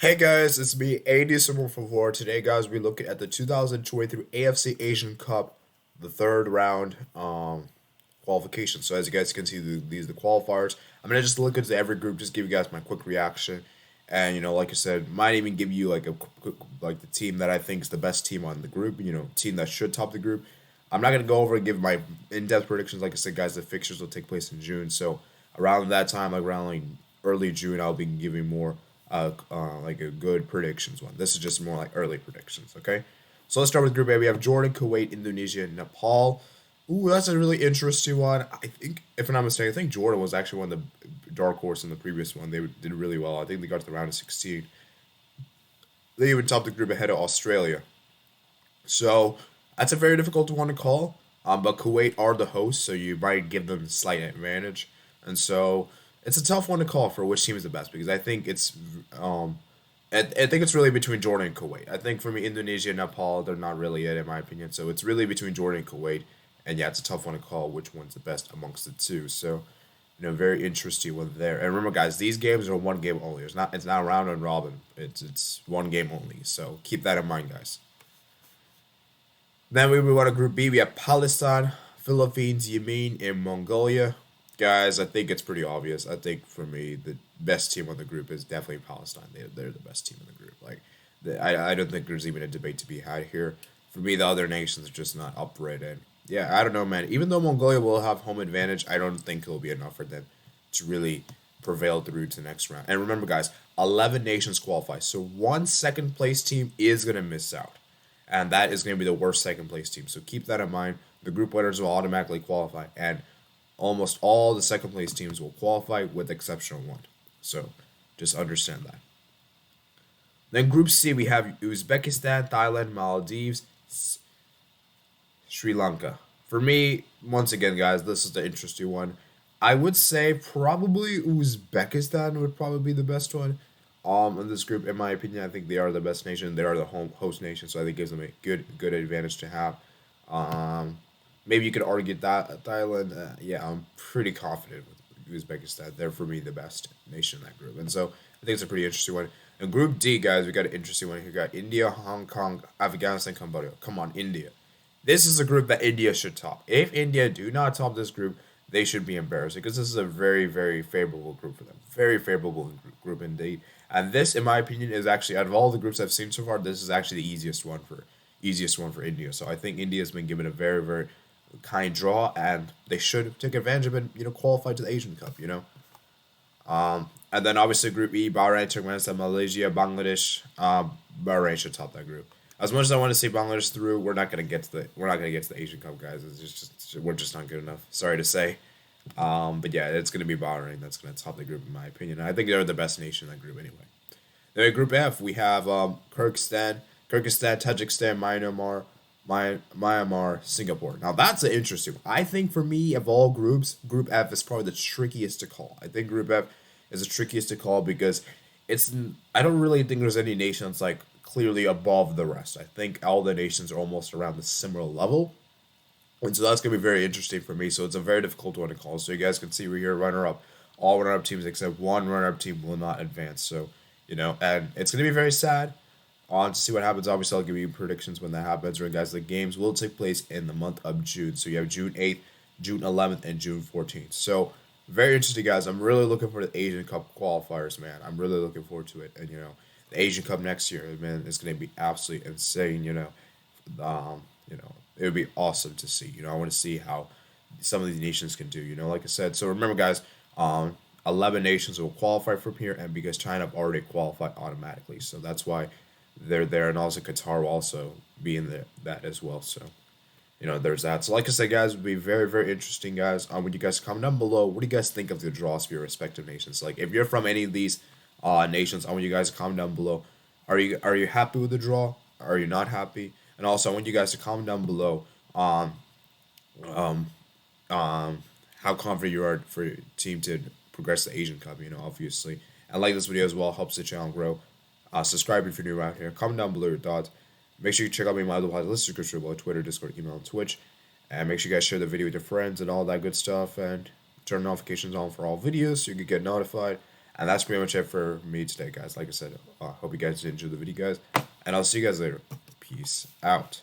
Hey guys, it's me, AD Simple for War. Today, guys, we're looking at the 2023 AFC Asian Cup, the third round qualification. So as you guys can see, these are the qualifiers. I'm gonna just look into every group, just give you guys my quick reaction, and like I said, might even give you like a quick like the team that I think is the best team on the group. Team that should top the group. I'm not gonna go over and give my in-depth predictions. Like I said, guys, the fixtures will take place in June. So around that time, like around like early June, I'll be giving more like a good predictions one. This is just more like early predictions. Okay, so let's start with Group A. We have Jordan, Kuwait, Indonesia, Nepal. Ooh, that's a really interesting one. I think, if I'm not mistaken, I think Jordan was actually one of the dark horse in the previous one. They did really well. I think they got to the round of 16. They even topped the group ahead of Australia. So that's a very difficult one to call. But Kuwait are the hosts, so you might give them a slight advantage, and so it's a tough one to call for which team is the best because I think I think it's really between Jordan and Kuwait. I think for me, Indonesia and Nepal, they're not really it in my opinion. So it's really between Jordan and Kuwait, and yeah, it's a tough one to call which one's the best amongst the two. So very interesting one there. And remember, guys, these games are one game only. It's not round and robin. It's one game only. So keep that in mind, guys. Then we move on to Group B. We have Palestine, Philippines, Yemen, and Mongolia. Guys, I think it's pretty obvious. I think for me, the best team on the group is definitely Palestine. They're the best team in the group. I don't think there's even a debate to be had here. For me, the other nations are just not up for it. And yeah, I don't know, man. Even though Mongolia will have home advantage, I don't think it'll be enough for them to really prevail through to the next round. And remember, guys, 11 nations qualify. So one second place team is going to miss out. And that is going to be the worst second place team. So keep that in mind. The group winners will automatically qualify. And almost all the second place teams will qualify with the exception of one. So just understand that. Then Group C, we have Uzbekistan, Thailand, Maldives, Sri Lanka. For me, once again, guys, this is the interesting one. I would say probably Uzbekistan would probably be the best one. In this group, in my opinion, I think they are the best nation. They are the home host nation, so I think it gives them a good advantage to have. Um, Maybe you could argue that Thailand. Yeah, I'm pretty confident with Uzbekistan. They're for me the best nation in that group, and so I think it's a pretty interesting one. In Group D, guys, we got an interesting one here. We got India, Hong Kong, Afghanistan, Cambodia. Come on, India. This is a group that India should top. If India do not top this group, they should be embarrassed because this is a very, very favorable group for them. Very favorable group indeed. And this, in my opinion, is actually out of all the groups I've seen so far, this is actually the easiest one for India. So I think India has been given a very, very kind draw, and they should take advantage of it. Qualify to the Asian Cup. And then obviously Group E, Bahrain, Turkmenistan, Malaysia, Bangladesh. Bahrain should top that group. As much as I want to see Bangladesh through, we're not gonna get to the Asian Cup, guys. We're just not good enough. Sorry to say. But yeah, it's gonna be Bahrain that's gonna top the group in my opinion. I think they're the best nation in that group anyway. Then in Group F, we have Kyrgyzstan, Tajikistan, Myanmar, Singapore. Now that's an interesting one. I think for me, of all groups, Group F is probably the trickiest to call. I think Group F is the trickiest to call because it's. I don't really think there's any nation that's like clearly above the rest. I think all the nations are almost around the similar level, and so that's gonna be very interesting for me. So it's a very difficult one to call. So you guys can see we're here runner up. All runner up teams except one runner up team will not advance. So and it's gonna be very sad on to see what happens. Obviously, I'll give you predictions when that happens. Right, guys, the games will take place in the month of June. So you have June 8th, June 11th, and June 14th. So very interesting, guys. I'm really looking for the Asian Cup qualifiers, man. I'm really looking forward to it. And the Asian Cup next year, man, it's gonna be absolutely insane. It would be awesome to see. I want to see how some of these nations can do. Like I said. So remember, guys, 11 nations will qualify from here, and because China have already qualified automatically, so that's why they're there, and also Qatar will also be in that as well. So there's that. So like I said, guys, it would be very, very interesting, guys. Would you guys comment down below? What do you guys think of the draws for your respective nations? Like if you're from any of these nations, I want you guys to comment down below. Are you happy with the draw? Are you not happy? And also, I want you guys to comment down below um, how confident you are for your team to progress the Asian Cup. Obviously, and like this video as well, helps the channel grow. Subscribe if you're new around here. Comment down below your thoughts. Make sure you check out my other list description below: Twitter, Discord, email, and Twitch. And make sure you guys share the video with your friends and all that good stuff. And turn notifications on for all videos so you can get notified. And that's pretty much it for me today, guys. Like I said, hope you guys enjoyed the video, guys. And I'll see you guys later. Peace out.